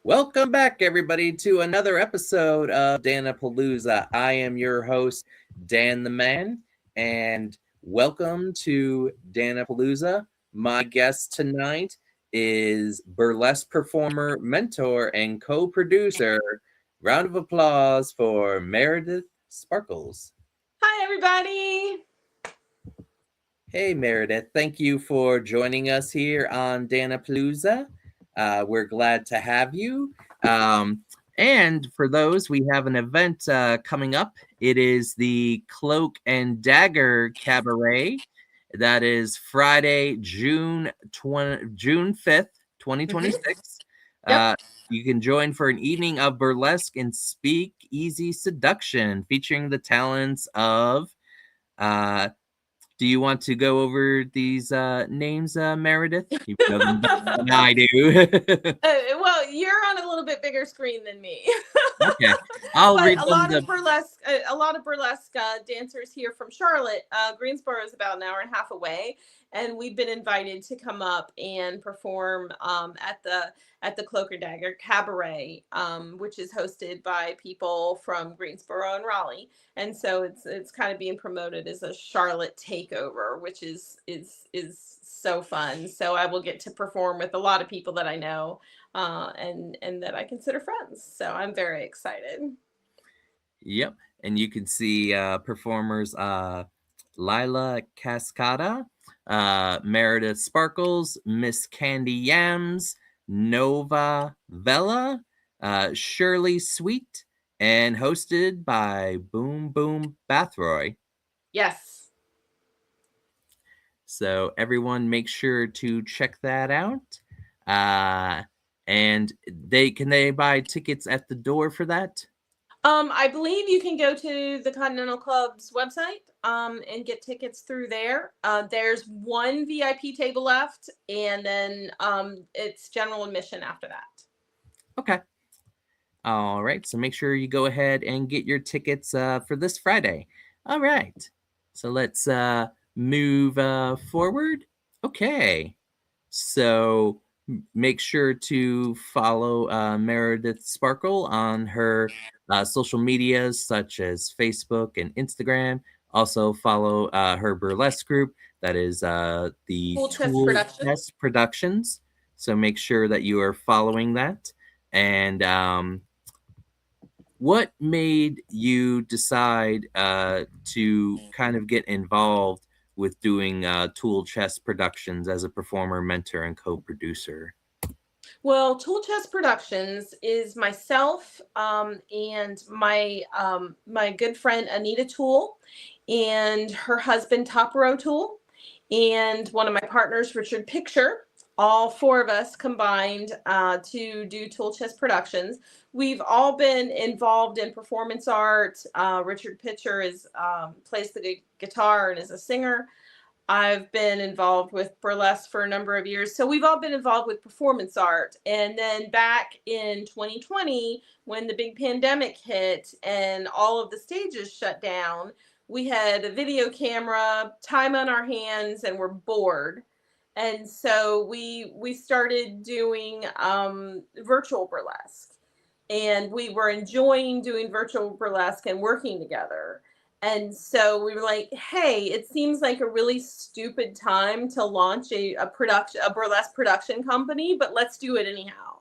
Welcome back, everybody, to another episode of Dan-A-Plooza. I am your host, Dan the Man, and welcome to Dan-A-Plooza. My guest tonight is burlesque performer, mentor, and co-producer. Round of applause for Meredith Sparkles. Hi, everybody. Hey, Meredith. Thank you for joining us here on Dan-A-Plooza. We're glad to have you. And for those, we have an event coming up. It is the Cloak and Dagger Cabaret. That is Friday, June 5th, 2026. Yep. You can join for an evening of burlesque and speak easy seduction, featuring the talents of do you want to go over these names, Meredith? You know them better than I do. Well, you're on a little bit bigger screen than me. Okay, I'll But read them. a lot of burlesque dancers here from Charlotte. Greensboro is about an hour and a half away, and we've been invited to come up and perform at the Cloak and Dagger Cabaret, which is hosted by people from Greensboro and Raleigh. And so it's kind of being promoted as a Charlotte takeover, which is so fun. So I will get to perform with a lot of people that I know, and that I consider friends. So I'm very excited. Yep, and you can see performers Lila Cascada, Meredith Sparkles, Miss Candy Yams, Nova Vella, Shirley Sweet, and hosted by Boom Boom Bathroy. Yes. So everyone make sure to check that out. And they buy tickets at the door for that? I believe you can go to the Continental Club's website and get tickets through there. There's one VIP table left, and then it's general admission after that. Okay. All right. So make sure you go ahead and get your tickets for this Friday. All right. So let's move forward. Okay. So make sure to follow Meredith Sparkle on her social medias such as Facebook and Instagram. Also follow her burlesque group that is the Full Chest Tool Productions. Test Productions. So make sure that you are following that. And what made you decide to kind of get involved with doing Tool Chest Productions as a performer, mentor, and co-producer? Well, Tool Chest Productions is myself and my good friend Anita Tool and her husband Topero Tool and one of my partners Richard Picture. All four of us combined to do Tool Chest Productions. We've all been involved in performance art. Richard Picture is plays the guitar and is a singer. I've been involved with burlesque for a number of years. So we've all been involved with performance art. And then back in 2020, when the big pandemic hit and all of the stages shut down, we had a video camera, time on our hands, and we're bored. And so we started doing virtual burlesque. And we were enjoying doing virtual burlesque and working together. And so we were like, hey, it seems like a really stupid time to launch a burlesque production company, but let's do it anyhow.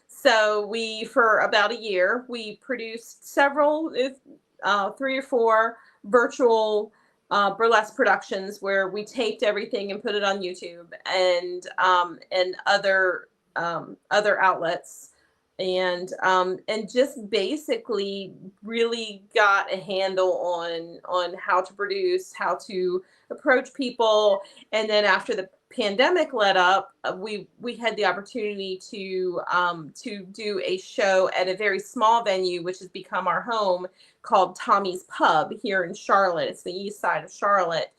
So for about a year, we produced several, 3 or 4 virtual burlesque productions where we taped everything and put it on YouTube and other outlets, and just basically really got a handle on how to produce, how to approach people. And then after the pandemic let up, we had the opportunity to do a show at a very small venue, which has become our home, called Tommy's Pub here in Charlotte. It's the east side of Charlotte.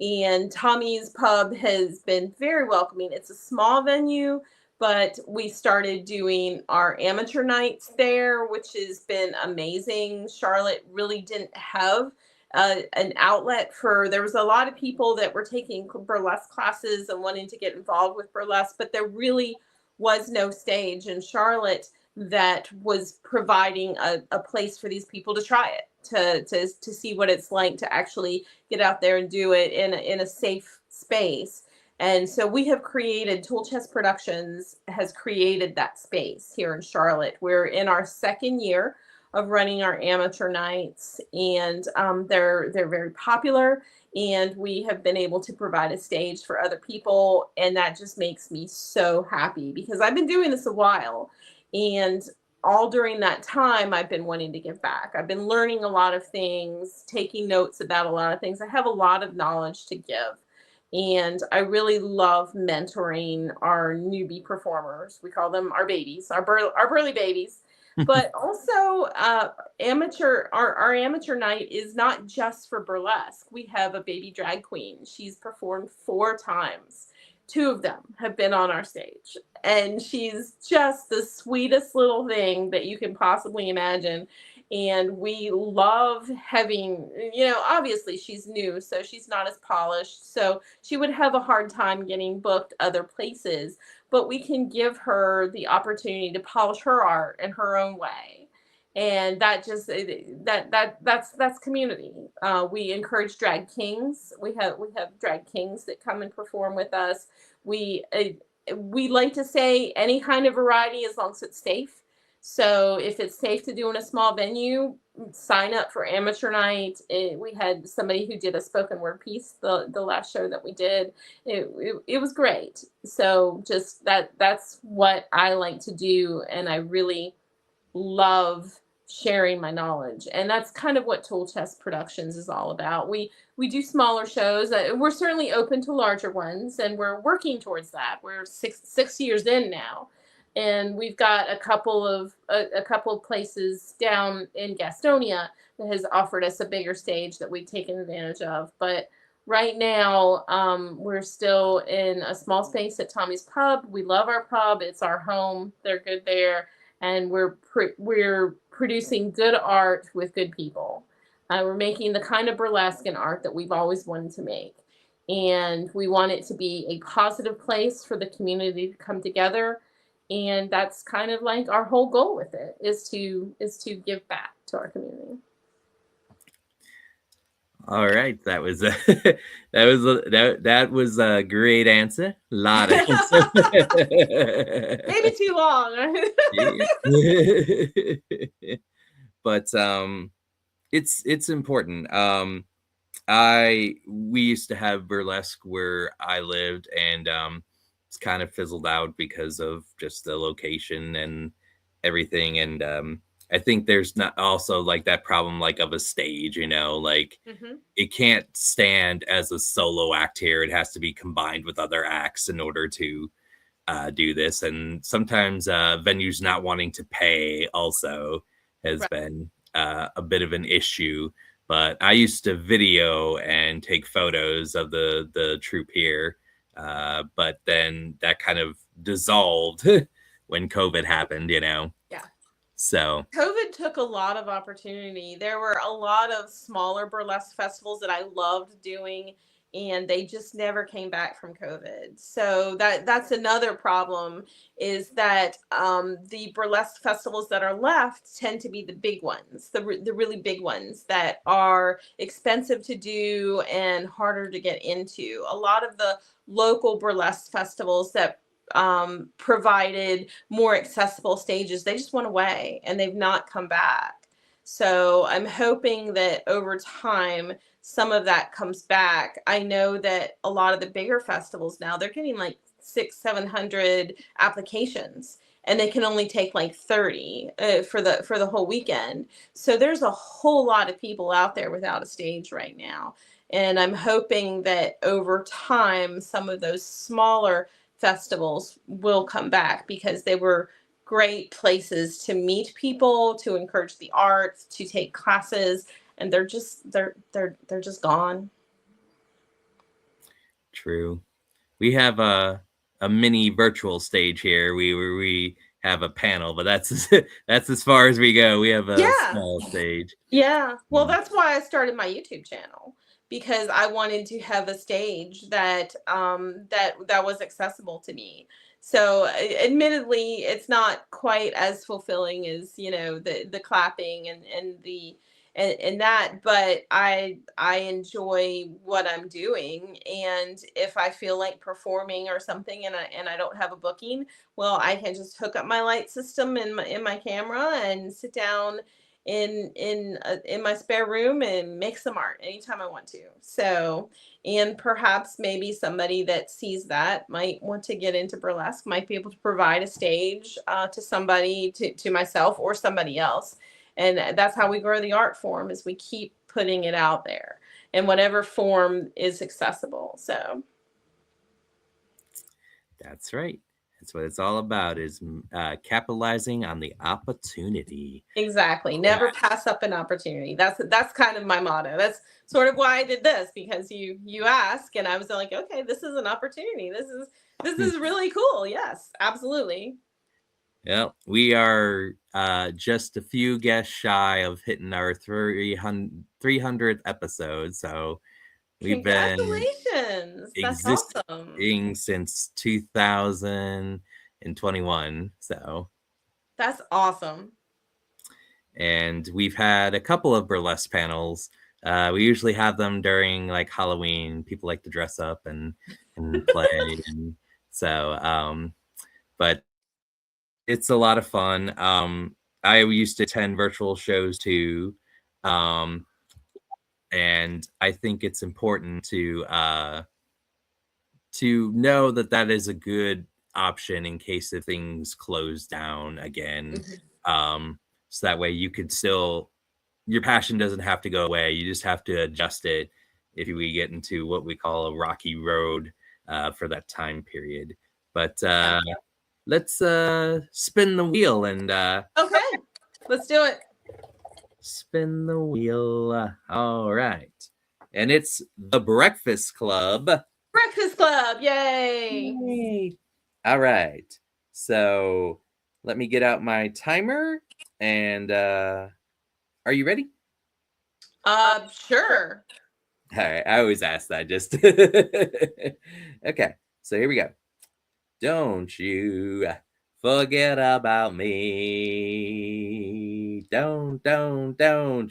And Tommy's Pub has been very welcoming. It's a small venue, but we started doing our amateur nights there, which has been amazing. Charlotte really didn't have an outlet there was a lot of people that were taking burlesque classes and wanting to get involved with burlesque, but there really was no stage in Charlotte that was providing a place for these people to try it, to see what it's like to actually get out there and do it in a safe space. And so we have created, Tool Chest Productions has created that space here in Charlotte. We're in our second year of running our amateur nights, and they're very popular. And we have been able to provide a stage for other people, and that just makes me so happy because I've been doing this a while, and all during that time I've been wanting to give back. I've been learning a lot of things, taking notes about a lot of things. I have a lot of knowledge to give, and I really love mentoring our newbie performers. We call them our babies, our burly babies. But also, our amateur night is not just for burlesque. We have a baby drag queen. She's performed 4 times. 2 of them have been on our stage, and she's just the sweetest little thing that you can possibly imagine. And we love having, obviously she's new, so she's not as polished. So she would have a hard time getting booked other places, but we can give her the opportunity to polish her art in her own way. And that just that's community. We encourage drag kings. We have drag kings that come and perform with us. We like to say any kind of variety as long as it's safe. So if it's safe to do in a small venue, sign up for amateur night. We had somebody who did a spoken word piece the last show that we did. It was great. So just that's what I like to do, and I really love sharing my knowledge. And that's kind of what Tool Chest Productions is all about. We do smaller shows. We're certainly open to larger ones, and we're working towards that. We're six years in now, and we've got a couple of places down in Gastonia that has offered us a bigger stage that we've taken advantage of. But right now, we're still in a small space at Tommy's Pub. We love our pub. It's our home. They're good there, and we're producing good art with good people. We're making the kind of burlesque and art that we've always wanted to make, and we want it to be a positive place for the community to come together. And that's kind of like our whole goal with it is to give back to our community. All right, that was that was a great answer. A lot of answer. Maybe too long. But it's important. We used to have burlesque where I lived, and it's kind of fizzled out because of just the location and everything. And I think there's not also like that problem like of a stage, like it can't stand as a solo act here. It has to be combined with other acts in order to do this. And sometimes venues not wanting to pay also has been a bit of an issue. But I used to video and take photos of the troupe here. But then that kind of dissolved when COVID happened, Yeah. So COVID took a lot of opportunity. There were a lot of smaller burlesque festivals that I loved doing, and they just never came back from COVID. So that's another problem, is that the burlesque festivals that are left tend to be the big ones, the really big ones that are expensive to do and harder to get into. A lot of the local burlesque festivals that provided more accessible stages, they just went away and they've not come back. So I'm hoping that over time some of that comes back. I know that a lot of the bigger festivals now, they're getting like 600-700 applications, and they can only take like 30 for the whole weekend. So there's a whole lot of people out there without a stage right now. And I'm hoping that over time some of those smaller festivals will come back, because they were great places to meet people, to encourage the arts, to take classes, and they're just gone. True. We have a mini virtual stage here. We have a panel, but that's that's as far as we go. We have a small stage. Yeah. Well, that's why I started my YouTube channel, because I wanted to have a stage that that was accessible to me. So admittedly, it's not quite as fulfilling as, the clapping and that, but I enjoy what I'm doing. And if I feel like performing or something and I don't have a booking, well, I can just hook up my light system in my camera and sit down in my spare room and make some art anytime I want to. So, and perhaps maybe somebody that sees that might want to get into burlesque, might be able to provide a stage to somebody, to myself or somebody else. And that's how we grow the art form, is we keep putting it out there in whatever form is accessible. So That's right. That's what it's all about, is capitalizing on the opportunity. exactly, never pass up an opportunity. That's kind of my motto. That's sort of why I did this, because you ask and I was like, okay, this is an opportunity. This is really cool. Yes, absolutely. Yeah, we are just a few guests shy of hitting our 300th episode. So we've been Congratulations. That's awesome. existing since 2021. So, That's awesome. and we've had a couple of burlesque panels. We usually have them during like Halloween. People like to dress up and play. And so, but it's a lot of fun. I used to attend virtual shows too. Um, and I think it's important to know that that is a good option in case if things close down again. So that way you could still, your passion doesn't have to go away. You just have to adjust it if we get into what we call a rocky road for that time period. But let's spin the wheel and Okay, let's do it. spin the wheel. All right. And it's the Breakfast Club. Breakfast Club. Yay. Yay. All right. So let me get out my timer. And are you ready? Sure. All right. I always ask that just. Okay. So here we go. Don't you forget about me. Don't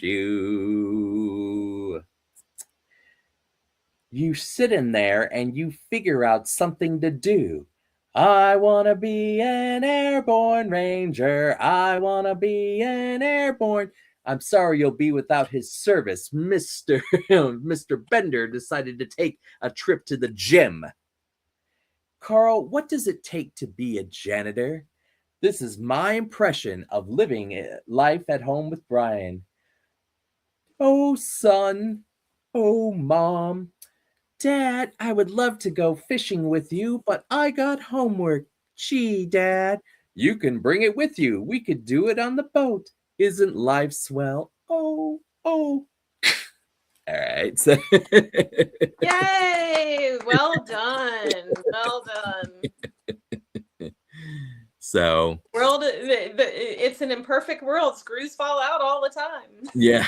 you. You sit in there and you figure out something to do. I want to be an airborne ranger. I want to be an airborne. I'm sorry you'll be without his service. Mr. Bender decided to take a trip to the gym. Carl, what does it take to be a janitor? This is my impression of living life at home with Brian. Oh, son. Oh, mom. Dad, I would love to go fishing with you, but I got homework. Gee, Dad, you can bring it with you. We could do it on the boat. Isn't life swell? Oh, oh. All right. So Yay. Well done. Well done. So it's an imperfect world. Screws fall out all the time. yeah.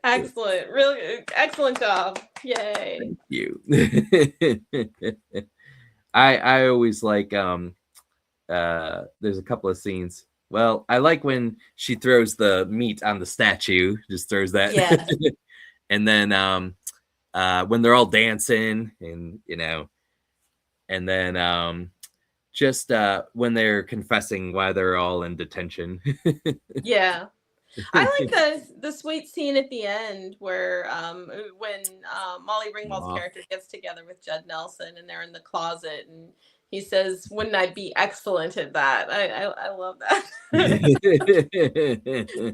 Excellent. Really excellent job. Yay. Thank you. I always like there's a couple of scenes. Well, I like when she throws the meat on the statue, just throws that. Yeah. And then when they're all dancing and and then just when they're confessing why they're all in detention. Yeah. I like the sweet scene at the end where when Molly Ringwald's character gets together with Judd Nelson and they're in the closet and he says, "Wouldn't I be excellent at that?" I love that.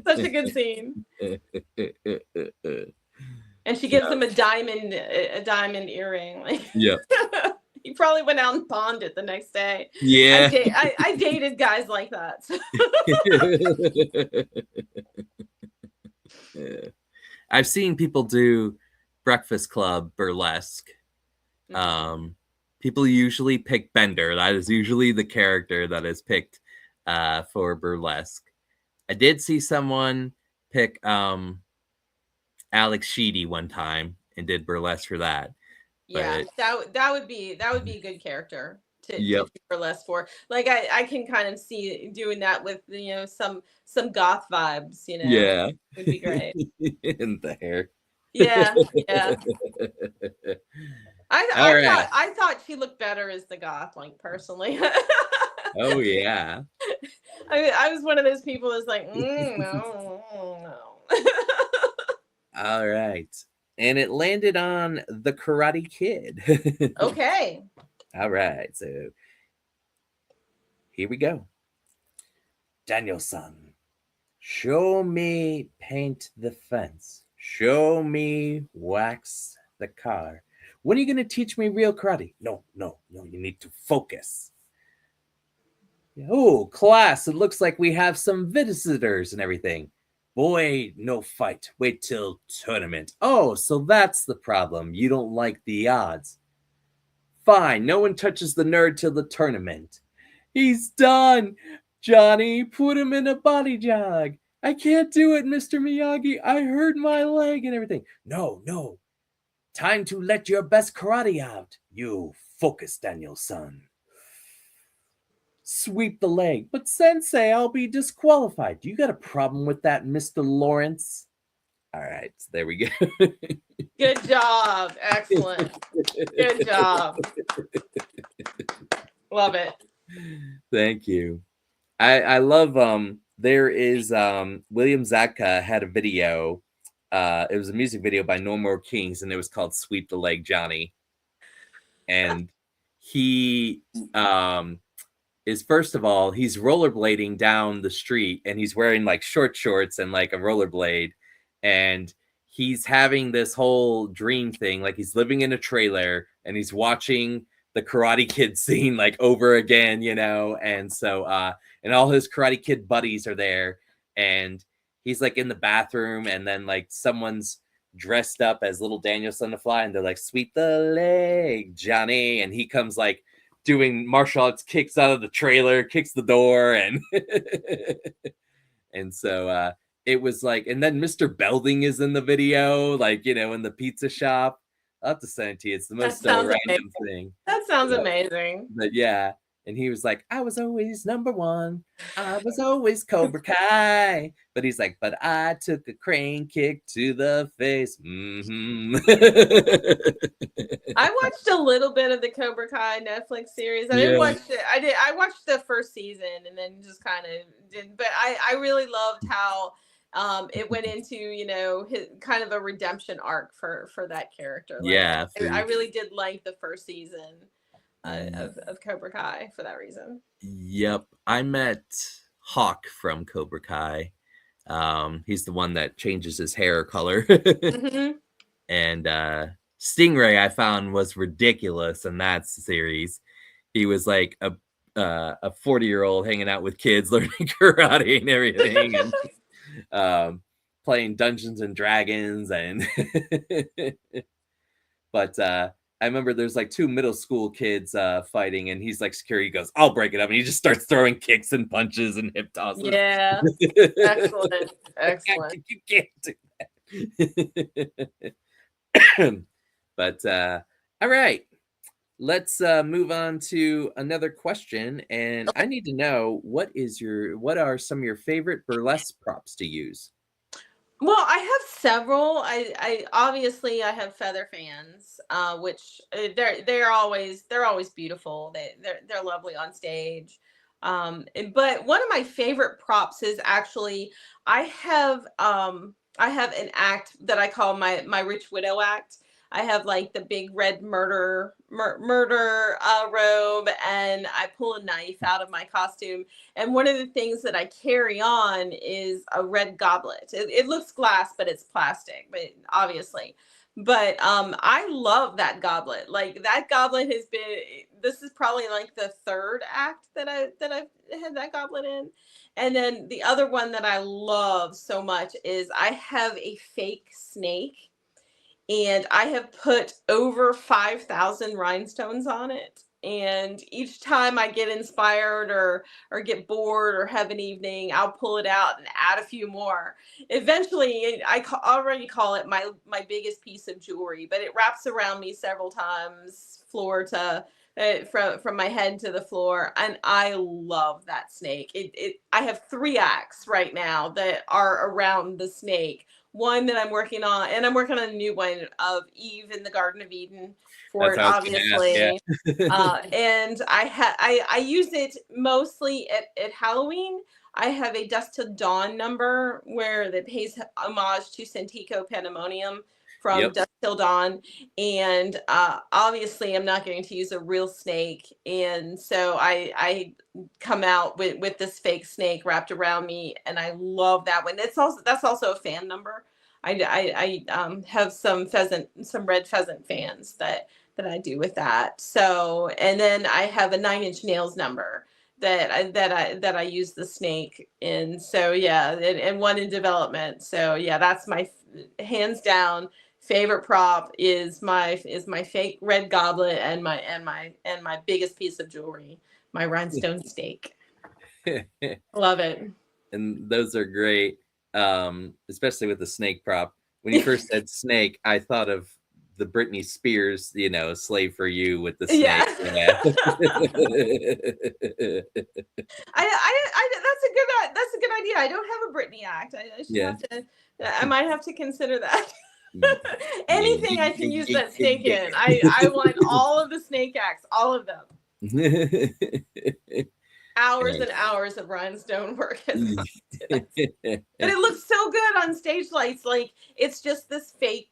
Such a good scene. And she gives him a diamond earring. Like, yeah. He probably went out and pawned it the next day. Yeah. I dated guys like that. I've seen people do Breakfast Club burlesque. People usually pick Bender. That is usually the character that is picked for burlesque. I did see someone pick Alex Sheedy one time and did burlesque for that. Yeah, But that would be a good character to yep. do burlesque for. Like I can kind of see doing that with some goth vibes. Yeah. Would be great. And the hair. Yeah, yeah. All right. I thought she looked better as the goth, like personally. Oh yeah. I was one of those people that's like, no, no. All right. And it landed on the Karate Kid. Okay. All right. So here we go. Daniel-san, show me paint the fence. Show me wax the car. When are you going to teach me real karate? No, no, no. You need to focus. Oh, class, it looks like we have some visitors and everything. Boy, no fight. Wait till tournament. Oh, so that's the problem. You don't like the odds. Fine, no one touches the nerd till the tournament. He's done. Johnny, put him in a body jog. I can't do it, Mr. Miyagi. I hurt my leg and everything. No, no. Time to let your best karate out. You focus, Daniel-san. Sweep the leg. But Sensei, I'll be disqualified. You got a problem with that, Mr. Lawrence? All right, there we go. Good job. Excellent. Good job. Love it. Thank you. I love there is William Zabka had a video. It was a music video by No More Kings, and it was called Sweep the Leg Johnny. And he is, first of all, he's rollerblading down the street, and he's wearing like short shorts and like a rollerblade, and he's having this whole dream thing, like he's living in a trailer and he's watching the Karate Kid scene like over again, and so and all his Karate Kid buddies are there, and he's like in the bathroom, and then like someone's dressed up as little Daniel-san the Fly, and they're like, sweep the leg, Johnny, and he comes like doing martial arts kicks out of the trailer, kicks the door, and and so it was like, and then Mr. Belding is in the video, like, in the pizza shop. I'll have to send it to you. It's the most random thing. That sounds amazing. But yeah, and he was like, I was always number one. I was always Cobra Kai. But he's like, but I took a crane kick to the face. Mm-hmm. I watched a little bit of the Cobra Kai Netflix series. I didn't watch it. I watched the first season and then just kind of did. But I really loved how it went into his kind of a redemption arc for that character. Like, yeah, I really did like the first season of Cobra Kai for that reason. Yep, I met Hawk from Cobra Kai. He's the one that changes his hair color. Mm-hmm. And Stingray, I found, was ridiculous in that series. He was like a 40-year-old hanging out with kids, learning karate and everything, and playing Dungeons and Dragons. And but I remember there's like two middle school kids fighting, and he's like security. He goes, I'll break it up, and he just starts throwing kicks and punches and hip tosses. Yeah, excellent. You can't do that. But all right, let's move on to another question, and I need to know what are some of your favorite burlesque props to use? Well, I have several. I obviously I have feather fans, which they're always beautiful. They're lovely on stage. But one of my favorite props is actually I have an act that I call my Rich Widow act. I have like the big red murder robe, and I pull a knife out of my costume. And one of the things that I carry on is a red goblet. It looks glass, but it's plastic, but obviously. But I love that goblet. Like that goblet has been. This is probably like the third act that I've had that goblet in. And then the other one that I love so much is I have a fake snake, and I have put over 5,000 rhinestones on it. and each time I get inspired or get bored or have an evening, I'll pull it out and add a few more. Eventually, already call it my biggest piece of jewelry, but it wraps around me several times, floor to from my head to the floor, and I love that snake. I have 3 acts right now that are around the snake. One that I'm working on, and I'm working on a new one of Eve in the Garden of Eden for That's it, how I was going to ask. obviously. Yeah. And I use it mostly at Halloween. I have a Dusk Till Dawn number where that pays homage to Santico Pandemonium from Yep. Dusk Till Dawn, and obviously I'm not going to use a real snake, and so I come out with this fake snake wrapped around me, and I love that one. That's also a fan number. I have some red pheasant fans that I do with that. So, and then I have a 9 Inch Nails number that I use the snake in. So yeah, and one in development. So yeah, that's my hands down favorite prop is my fake red goblet and my biggest piece of jewelry, my rhinestone steak. Love it. And those are great, especially with the snake prop. When you first said snake, I thought of the Britney Spears, "Slave for You" with the snake. Yeah. Yeah. That's a good idea. I don't have a Britney act. I should Yeah. have to. I might have to consider that. Yeah. Anything I can use that snake in. I want all of the snake acts, all of them. Hours and hours of rhinestone work has gone into this. But it looks so good on stage lights. Like it's this fake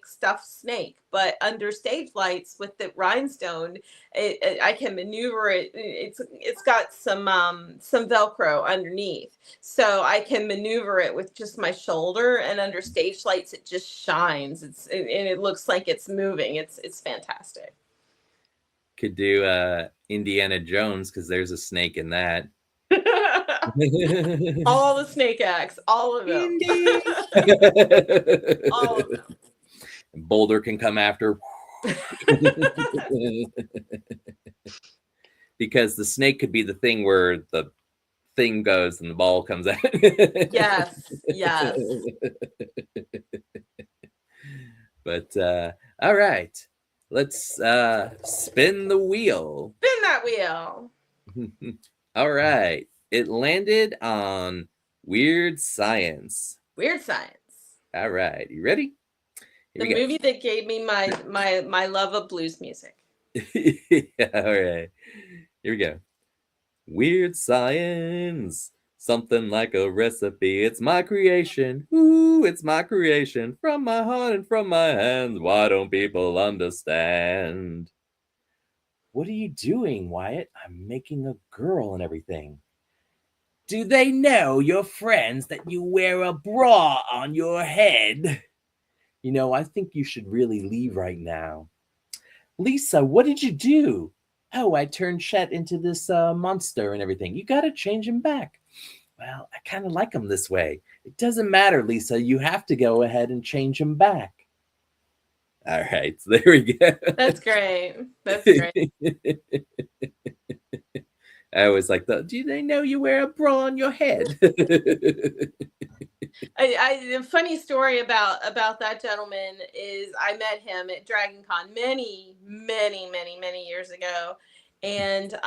stuffed snake, but under stage lights with the rhinestone, I can maneuver it. It's got some Velcro underneath, so I can maneuver it with just my shoulder. And under stage lights, it just shines. And it looks like it's moving. It's fantastic. Could do Indiana Jones because there's a snake in that. All the snake acts, all of them. All of them. Boulder can come after. Because the snake could be the thing where the thing goes and the ball comes out. Yes. But all right. Let's spin the wheel. Spin that wheel. All right. It landed on Weird Science. Weird Science. All right. You ready? The movie that gave me my love of blues music. Yeah, all right. Here we go. Weird Science. Something like a recipe. It's my creation. Ooh, it's my creation. From my heart and from my hands. Why don't people understand? What are you doing, Wyatt? I'm making a girl and everything. Do they know, your friends, that you wear a bra on your head? I think you should really leave right now. Lisa, what did you do? Oh, I turned Chet into this monster and everything. You got to change him back. Well, I kind of like him this way. It doesn't matter, Lisa. You have to go ahead and change him back. All right, so there we go. That's great. That's great. I always like the, do they know you wear a bra on your head? A funny story about that gentleman is I met him at Dragon Con many years ago. And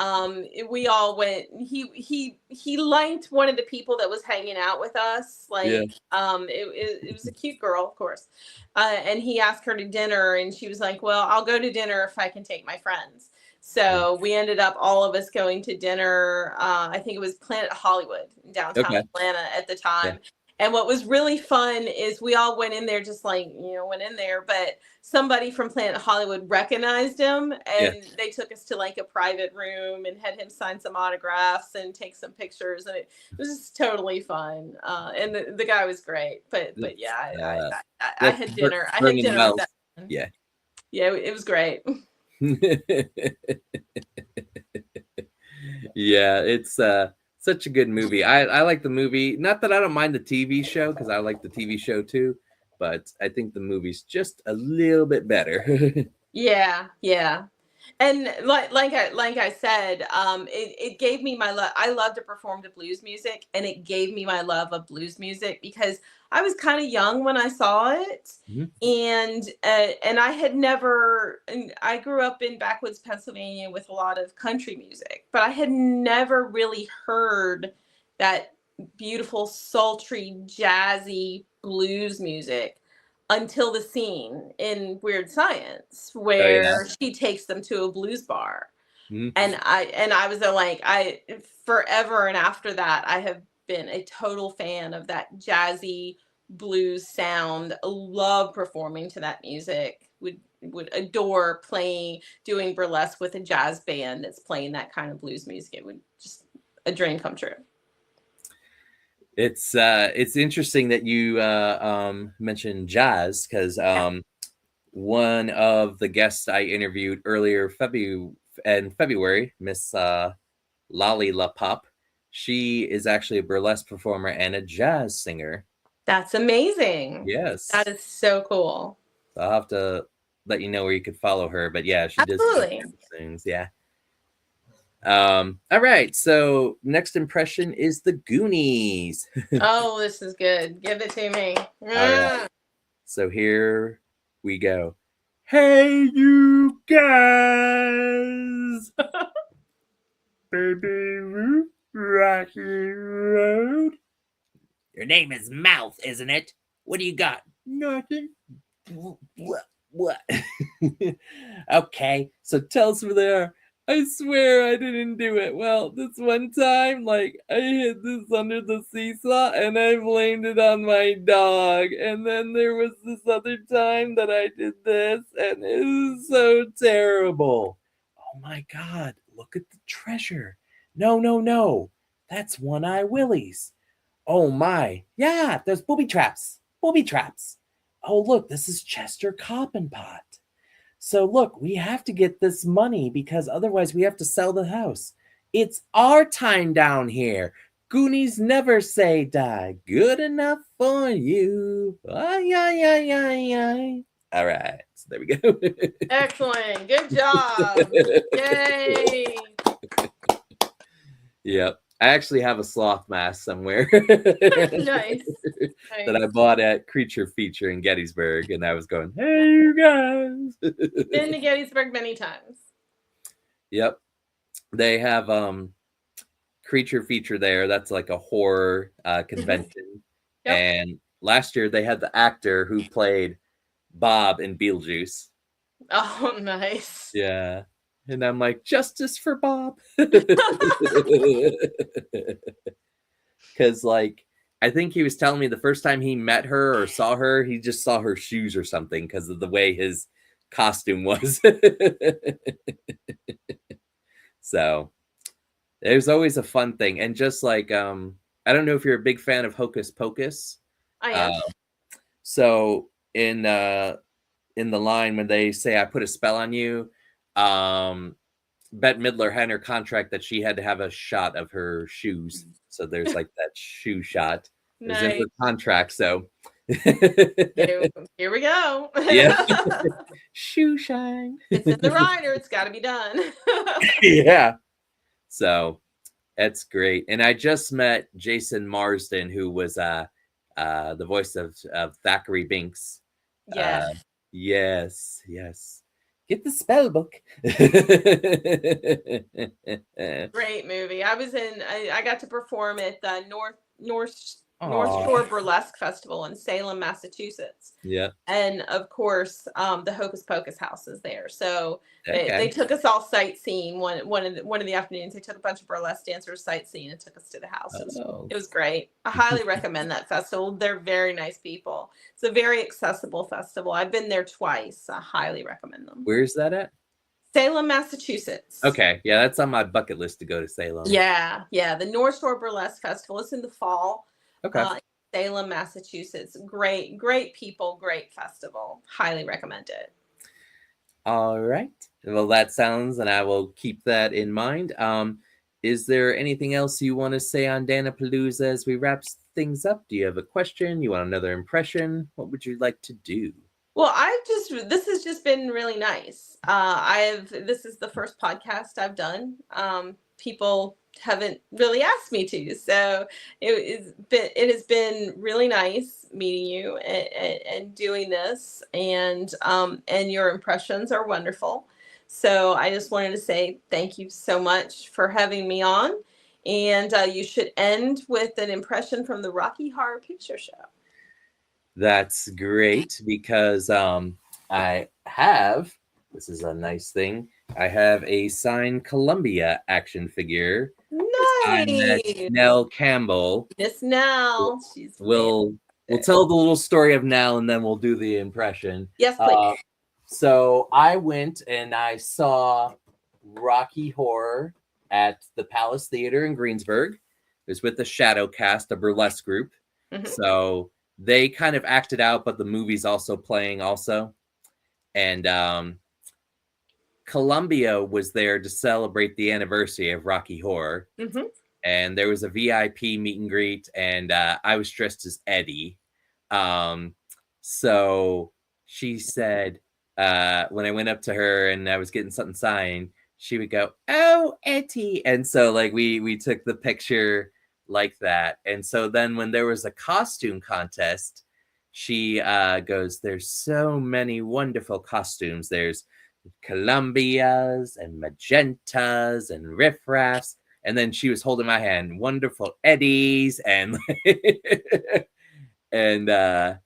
we all went. He liked one of the people that was hanging out with us. Like, Yeah. It was a cute girl, of course. And he asked her to dinner, and she was like, "Well, I'll go to dinner if I can take my friends." So we ended up all of us going to dinner. I think it was Planet Hollywood in downtown Atlanta at the time. Yeah. And what was really fun is we all went in there just like, went in there, but somebody from Planet Hollywood recognized him, and they took us to like a private room and had him sign some autographs and take some pictures. And it was just totally fun. And the guy was great. But yeah, I had dinner. I had dinner with that. Yeah. Yeah, it was great. Yeah, it's such a good movie. I like the movie. Not that I don't mind the TV show, because I like the TV show too, but I think the movie's just a little bit better. Yeah. And like I said, it gave me my love. I love to perform to blues music, and it gave me my love of blues music because I was kind of young when I saw it, Mhm. and I had never. And I grew up in backwoods Pennsylvania with a lot of country music, but I had never really heard that beautiful, sultry, jazzy blues music until the scene in Weird Science Oh yeah. where she takes them to a blues bar. Mhm. And I was like, I forever and after that I have been a total fan of that jazzy blues sound. Love performing to that music. Would adore playing doing burlesque with a jazz band that's playing that kind of blues music. It would just a dream come true. It's interesting that you mentioned jazz because Yeah. one of the guests I interviewed earlier in February, Miss Lolly La Pop, she is actually a burlesque performer and a jazz singer. That's amazing. That Yes, is so cool. so I'll have to let you know where you could follow her. But yeah, she does some Absolutely. things. Yeah. All right. So next impression is the Goonies. Oh, this is good. Give it to me. All right. So here we go. Hey, you guys! Baby Ruth, Rocky Road. Your name is Mouth, isn't it? What do you got? Nothing. What? Okay, so tell us where they are. I swear I didn't do it. Well, this one time, like, I hid this under the seesaw and I blamed it on my dog. And then there was this other time that I did this and it was so terrible. Oh my God, look at the treasure. No, no, no. That's One Eye Willie's. Oh my. Yeah, there's booby traps. Booby traps. Oh, look, this is Chester Coppenpot. So look, we have to get this money because otherwise we have to sell the house. It's our time down here. Goonies never say die. Good enough for you. Ay, ay, ay, ay, ay. All right, so there we go. Excellent. Good job. Yay. Yep. I actually have a sloth mask somewhere Nice. that I Nice. bought at Creature Feature in Gettysburg, and I was going, "Hey, you guys!" Been to Gettysburg many times. Yep, they have Creature Feature there. That's like a horror convention, Yep. and last year they had the actor who played Bob in Beetlejuice. Oh, nice. Yeah, and I'm like, justice for Bob. Because like I think he was telling me the first time he met her or saw her, he just saw her shoes or something because of the way his costume was. So it was always a fun thing. And just like I don't know if you're a big fan of Hocus Pocus. I Uh, am. so in the line when they say I put a spell on you, Bette Midler had in her contract that she had to have a shot of her shoes. So there's like that shoe shot. It was in Nice. her contract. So Here we go. yeah, shoe shine. It's in the rider. It's got to be done. Yeah. So that's great. And I just met Jason Marsden, who was the voice of Thackeray Binks. Yes. Yes, yes. Get the spell book. Great movie. I got to perform at the North Aw. Shore Burlesque Festival in Salem, Massachusetts. Yeah. And of course, the Hocus Pocus house is there. So they Okay. took us all sightseeing one of the afternoons. They took a bunch of burlesque dancers sightseeing and took us to the house. Oh. It was great. I highly recommend that festival. They're very nice people. It's a very accessible festival. I've been there twice. I highly recommend them. Where's that at? Salem, Massachusetts. Okay. Yeah, that's on my bucket list to go to Salem. Yeah, yeah. The North Shore Burlesque Festival. It's in the fall. Okay. Salem, Massachusetts. Great, great people, great festival. Highly recommend it. All right. Well, that sounds, and I will keep that in mind. Is there anything else you want to say on Dan-A-Plooza as we wrap things up? Do you have a question? You want another impression? What would you like to do? Well, this has just been really nice. This is the first podcast I've done. People haven't really asked me to, so it has been really nice meeting you and doing this, and your impressions are wonderful. So I just wanted to say thank you so much for having me on, and you should end with an impression from the Rocky Horror Picture Show. That's great because I have, this is a nice thing, I have a signed Columbia action figure. I'm that Nice. Nell Campbell. Miss Nell. She's very We'll good. tell the little story of Nell and then we'll do the impression. Yes, please. So I went and I saw Rocky Horror at the Palace Theater in Greensburg. It was with the Shadow Cast, a burlesque group. Mhm. So they kind of acted out, but the movie's also playing also. And Columbia was there to celebrate the anniversary of Rocky Horror. Mhm. And there was a VIP meet and greet, and I was dressed as Eddie. So she said, when I went up to her and I was getting something signed, she would go, "Oh, Eddie," and so like we took the picture like that. And so then when there was a costume contest, she goes, "There's so many wonderful costumes. There's Columbias and Magentas and riffraffs." And then she was holding my hand, "Wonderful Eddies," and and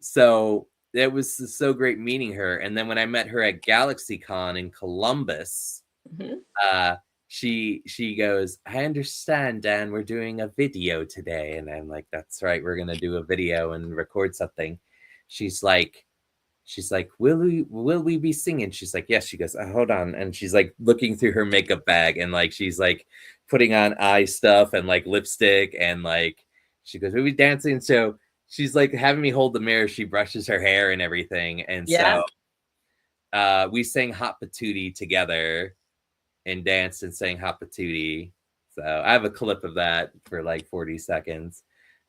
so it was so great meeting her. And then when I met her at GalaxyCon in Columbus, Mhm. She goes, "I understand, Dan, we're doing a video today." And I'm like, "That's right, we're gonna do a video and record something." She's like, will we be singing? She's like, "Yes." She goes, "Hold on," and she's like looking through her makeup bag and like she's like putting on eye stuff and like lipstick and like she goes, "We'll be dancing." So she's like having me hold the mirror. She brushes her hair and everything, and Yeah. so we sang Hot Patootie together and danced and sang Hot Patootie. So I have a clip of that for like 40 seconds.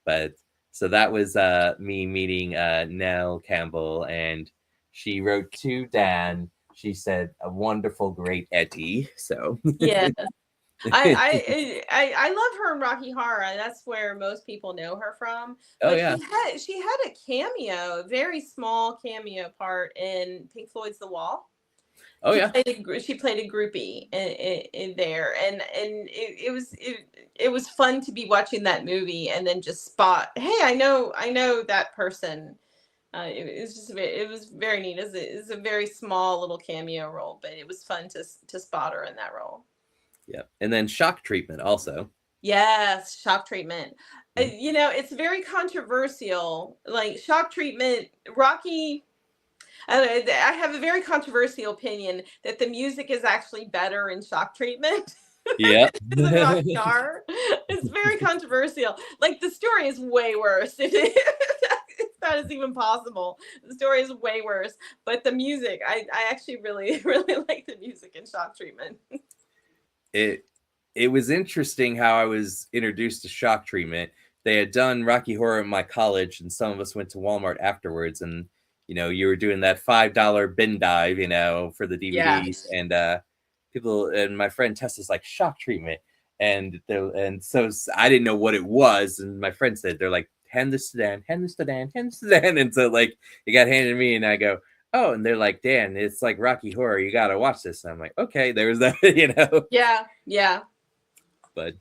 But so that was me meeting Nell Campbell, and she wrote to Dan. She said, "A wonderful, great Eddie." So Yeah. I love her in Rocky Horror. That's where most people know her from. oh But yeah, she had a cameo, a very small cameo part in Pink Floyd's The Wall. oh yeah, She played a groupie in there, and it was fun to be watching that movie and then just spot, hey, I know that person. It was just it was very neat. It was a very small little cameo role, but it was fun to spot her in that role. yeah. And then Shock Treatment also. Yes, shock treatment. Mhm. It's very controversial. Like shock treatment, Rocky. I have a very controversial opinion that the music is actually better in shock treatment Yeah. than in Rocky Horror. It's very controversial. Like the story is way worse. If that is even possible, the story is way worse. But the music, I actually really really like the music in shock treatment. it it was interesting how I was introduced to Shock Treatment. They had done Rocky Horror in my college, and some of us went to Walmart afterwards, and you were doing that $5 bin dive, for the Yeah. DVDs, and people and my friend Tessa's like, "Shock Treatment," and so I didn't know what it was, and my friend said, they're like, "Hand this to Dan, hand this to Dan, hand this to Dan," and so like it got handed to me, and I go, "Oh," and they're like, "Dan, it's like Rocky Horror, you gotta watch this." And I'm like, "Okay," there was that, Yeah. Yeah. but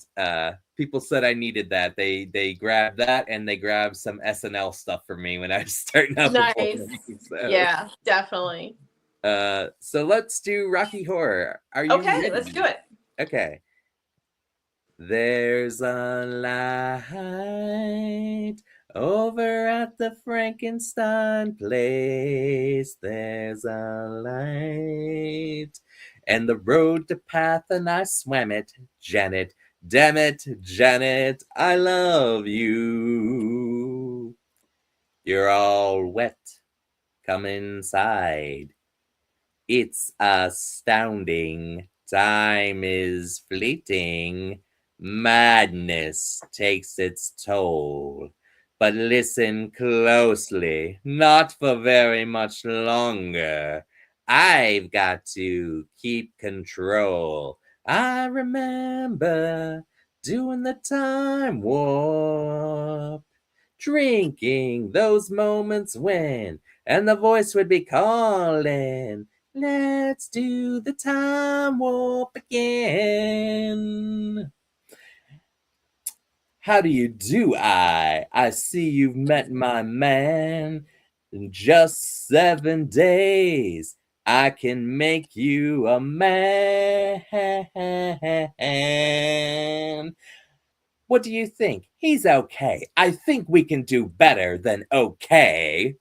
people said I needed that. They grabbed that and they grabbed some SNL stuff for me when I was starting out Nice. performing. So, Yeah, definitely. so let's do Rocky Horror. Are you Okay, let's do ready? it. Okay. There's a light over at the Frankenstein place. There's a light, and the road to path, and I swam it, Janet. Damn it, Janet, I love you. You're all wet. Come inside. It's astounding. Time is fleeting. Madness takes its toll. But listen closely, not for very much longer. I've got to keep control. I remember doing the time warp, drinking those moments when, and the voice would be calling, let's do the time warp again. How do you do, I see you've met my man. In just 7 days, I can make you a man. What do you think? He's okay. I think we can do better than okay.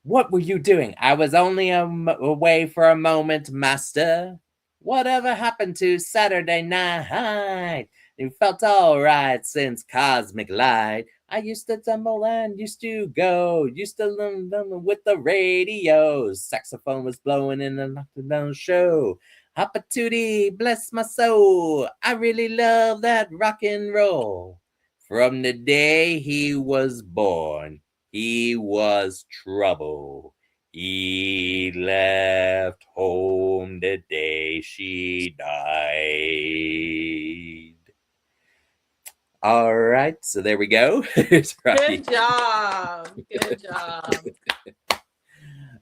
What were you doing? I was only away for a moment, master. Whatever happened to Saturday night? It felt alright since Cosmic Light. I used to tumble and used to go. Used to learn with the radio. Saxophone was blowing in a knockdown show. Hoppatootie, bless my soul. I really love that rock and roll. From the day he was born, he was trouble. He left home the day she died. All right, so there we go. Good job. Good job.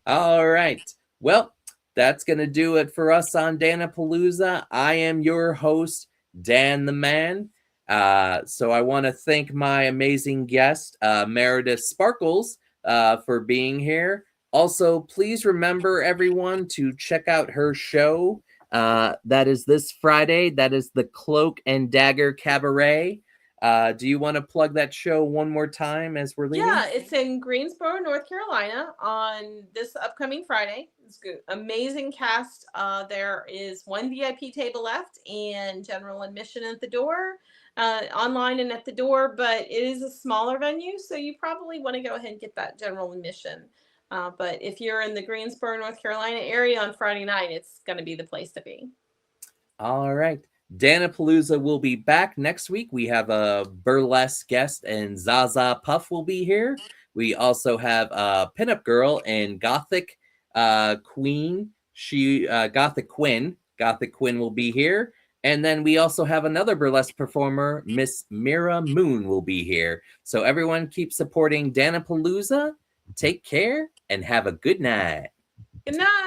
All right. Well, that's going to do it for us on Dan-A-Plooza. I am your host, Dan the Man. So I want to thank my amazing guest, Meredith Sparkles, for being here. Also, please remember, everyone, to check out her show. That is this Friday. That is the Cloak and Dagger Cabaret. Do you want to plug that show one more time as we're leaving? Yeah, it's in Greensboro, North Carolina on this upcoming Friday. It's good. Amazing cast. There is one VIP table left and general admission at the door, online and at the door, but it is a smaller venue, so you probably want to go ahead and get that general admission. But if you're in the Greensboro, North Carolina area on Friday night, it's going to be the place to be. All right. Dan-A-Plooza will be back next week. We have a burlesque guest, and Zaza Puff will be here. We also have a pinup girl and Gothic Queen. Gothic Quinn. Gothic Quinn will be here. And then we also have another burlesque performer, Miss Mira Moon, will be here. So everyone keep supporting Dan-A-Plooza. Take care and have a good night. Good night.